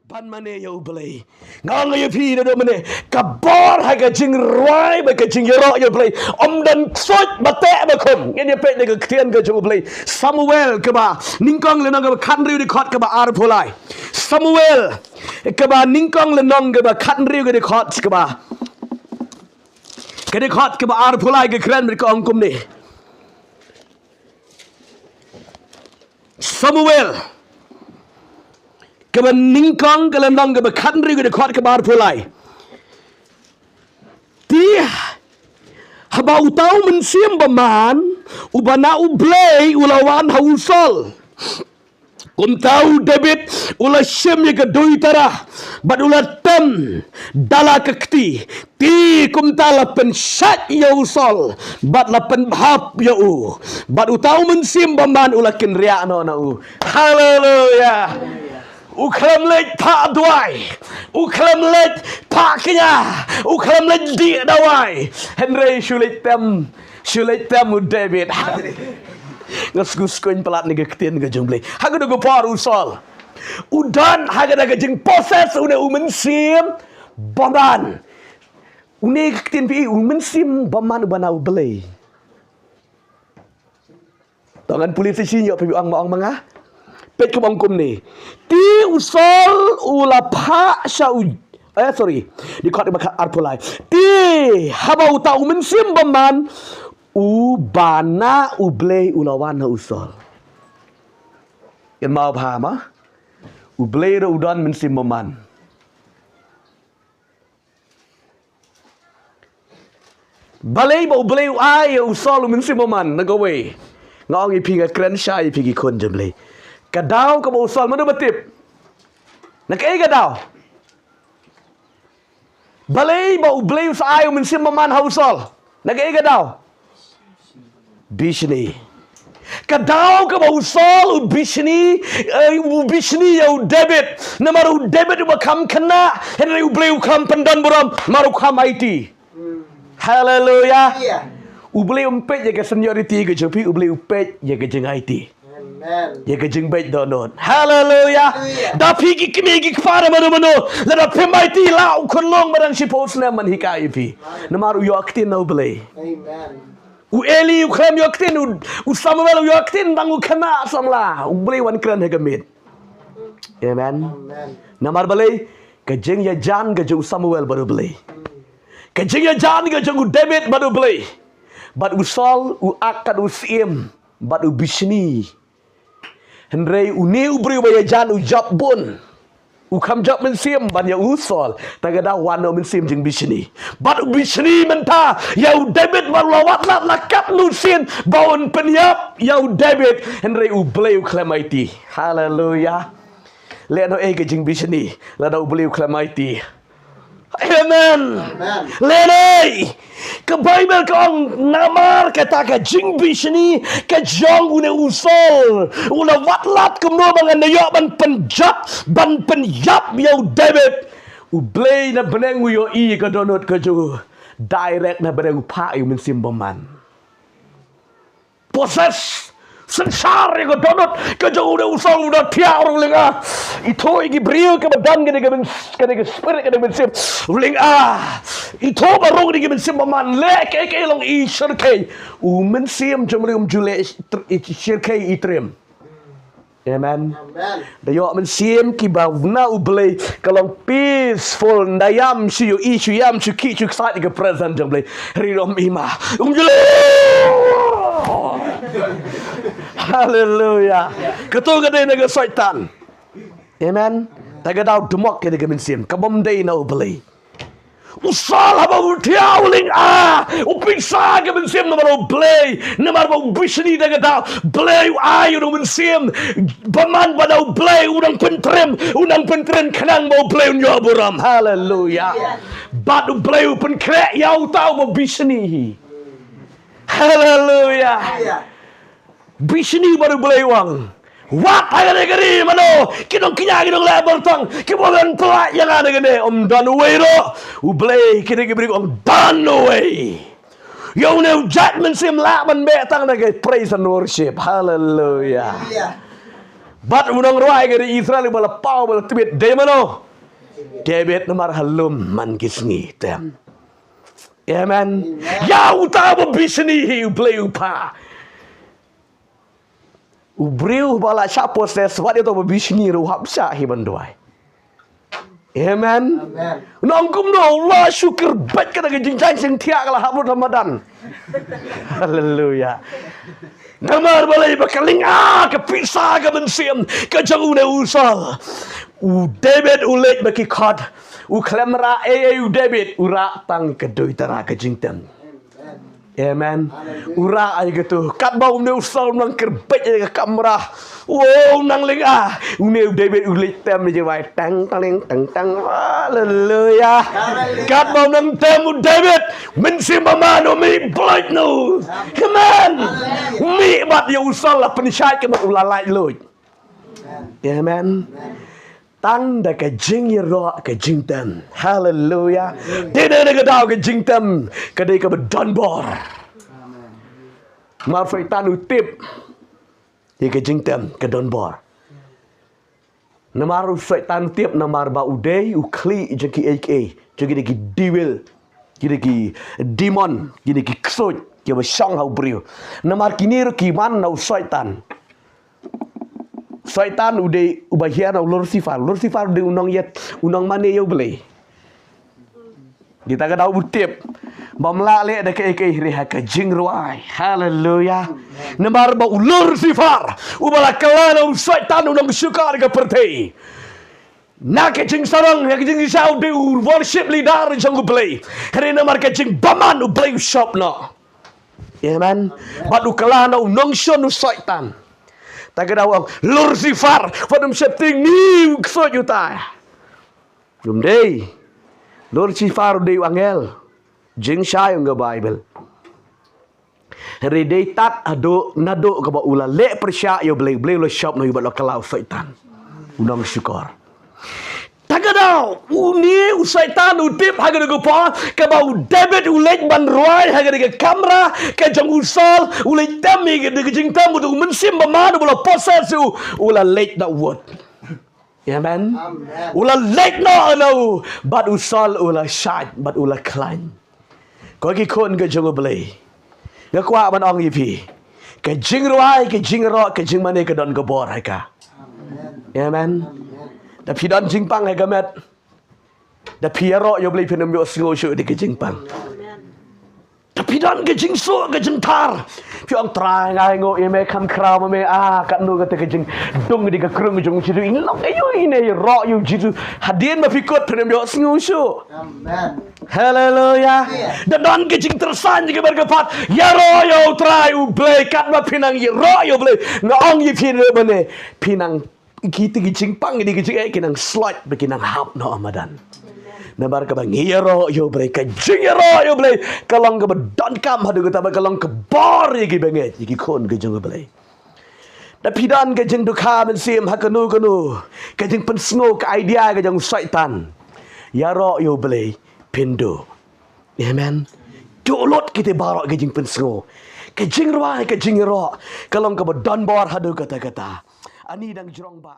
ban mane yo blay ngang yo phi do mane ka bor ha ka jing roi ba ka Jingiaroh yo blay om dan soi ba te ba khom nge pe ne ka khien ka jo blay Samuel ka ba ningkong le nong ka khan riu di khot ka ba ar pholai Samuel ka ba ningkong le nong ka ba khan riu ka di khot ka ba ka di khot ka ba ar pholai ka kran ka ong kum ni Samuel ka ba ningkong ka le nong ka ba khan riu ka di khot ka ba ar pholai ti habau tau men siam baman ubana ublay ulawan hausol kum tau David ula sim ye kedui tara bad ula tem dala kekti ti kum tala pen sat ya usol bad la pen bahap ya u bad utau men sim baman ula kin ria no na u haleluya uklam lej pa duai uklam lej pa kenya uklam lej di dawai Henry sulit tem u David ngasgus koin pelat ni ketien ke jumble haga do par usol udan haga daga jing proses une umensim baman une ketien pi umensim baman banau belai tangan polisi sinyo pi ang maong mga pet ke bangkum ni ti usol ula pha sau di khat ba arpulai ti habau ta umensim baman ubana ublay ulawan na usol yan mau paham ublay ra udan mensim baman balay ba ublay ay usol mensim baman nagaway ngong ipi nga kren sha ipi gi kon jamlay kadaw ka ba usol mano batip nakai kadaw balay ba ublay sa ay mensim baman ha usol nakai kadaw Bishni kadaw ka ba usol Bishni ya David na maru David ba kam kana henry ublay kam pandan buram maru kam IT hallelujah ublay umpet ya ka seniority ka jopi ublay upet ya ka jeng IT amen ya ka jeng bet donon hallelujah da pigi kimi para mano la da pem IT la kon long marang sipos na man hikai pi na maru yo aktin na ublay amen u Eli u khem yaktin u Samuel u yaktin bang u khama samla u beli wan kran hegamit amen namar balai ka jeng ya jan ka jeng Samuel baru beli ka jeng ya jan ka jeng David baru beli bad u Saul u akad u sim bad u Bishni henry u ne u bri ya jan u jabun u kam jab men sim ban ya usol tagada wano men sim jing Bishni bat Bishni menta ya David walawat la kap nu sin bawon penyap ya David henry u blay u klamaiti hallelujah le no e jing Bishni la da u blay u klamaiti amen le ke Bible kong namar kata ka jing Bishni ka jong une usol una watlat kumno bangan yo ban penjap ban penyap ya David u blay na beneng yo I ka donot ka jo direct na beneng pa yu men sim baman proses sensar ko donot ka jo una usol una tia orang lenga ito igi brio ka badan ka de spirit ka de men sim lenga ito barong ni men sim baman le ke long I shirkay u men sim jomlum jule shirkay itrem amen dayo men sim ki ba na ublay kalong peaceful ndayam siyo issue yam chuki chuk sa ka present jomlay ridom ima jule hallelujah ketu gade naga syaitan amen taga daw dumok ke de men sim kabom day na ublay usal haba utiawling upisa ke men sim na maro blay na maro Bishni daga daw blay ayo no men sim baman badaw blay unang pentrem kanang mo blay unyo buram hallelujah badu blay pen krek yaw taw mo Bishni hallelujah Bishni baru blay wang wat aga negeri mano kinong kinya kinong level tang kibogan pelak yang ada gede dan away ro ublay kini kibri om dan away yo ne judgment sim la man be tang na praise and worship hallelujah Bat unang ruai dari Israel bala pau bala tibet demano. David namar halum man kisngi tem. Amen. Ya utama bisni hiu bleu pa. Ubriu bala siapa ses wat itu bisni ru hapsa hi banduai. Amen. Nongkum no Allah syukur bet kata jinjang sing tiak lah habur Ramadan. Haleluya. Namar balai bakaling kepisah ke mensiam ke jauh ne usal. David ulet baki khad. Klemra David ura tang kedoi tara ke jingtem. Amen. Ura ay gitu. Kat bau ne usal nang kerbet ke kamera. Wow nang ling Une David ulit tem je wai tang tang tang. Haleluya. Kat bau nang tem David mensim mamano mi blight no. Come on. Mi bat ya usal la pensyai ke ulalai loy. Amen. Tang da ke Jingiaroh ke jingtem. Haleluya. Tidak ada kedau ke jingtem. Kedai ke berdonbor. Marfaitan utip. Di ke jingtem ke donbor. Namar faitan tip namar ba udai ukli jeki AK. Jeki deki devil. Jeki demon. Jeki ksoj. Jeki syang hau beriu. Namar kinir kiman nau syaitan. Syaitan udah ubahian au Lucifer udah unang mane yo beli. Kita kadau utip. Bamla le ada ke reha ke jingruai. Haleluya. Namar ba Lucifer ubala kalana syaitan unang syukar ke pertai. Na ke jing sarang ke jing isau de worship leader jang beli. Hari namar ke jing baman u beli shop no. Amen. Badu kalana unang syon syaitan. Tak ada orang Lucifer pada setting ni ksoj juta. Jom dei. Lucifer dei angel. Jing syai ang Bible. Redei tat ado nado ka ba ula le persya yo blei lo shop no yo ba kalau syaitan. Unang syukur. Tak ada uni syaitan utip haga go pa ka ba David ulej ban roy haga ke kamera ke jang usal ulej tami ke de jing tamu tu mensim ba manu bola possessu ula late that word. Amen. Ula late no but usal ula shine but ula climb. Ko ki kon ke jang blei. Ga kwa ban ong yipi. Ke jing roy ke jing ro ke jing mane ke don go bor hai ka. Amen. Tapi dan jingpang hai gamet. Tapi ro yo beli penem yo singo syu di ke jingpang. Tapi dan ke jingso ke jengtar. Pi ong trai ngai ngo ye me kam krau me kat nu ke jing dong di ke krung jong chidu in long ayo ine ro yo jitu hadin ma fikot penem yo singo syu. Amen. Haleluya. Dan ke jing tersan ke bergepat. Ya ro yo trai u beli kat ma pinang ye ro yo beli. Ngong ye pin bene pinang kita gicing pang di gicing kinang slot bekinang hap no Ramadan. Nabar ka bang Jingiaroh yo bre ka Jingiaroh yo bre kalong ka don kam hadu ka tabag kalong ka bar yigi benget yigi kon ka jung bre. Da pidan ka jing dukha men sim hakanu kanu ka jing pensno ka idea ka jang syaitan. Yaro yo bre pindo. Amen. Dolot kita barok ka jing pensno. Ka jing ruai ka Jingiaroh kalong ka don bar hadu kata-kata. Ani dang jrong ba.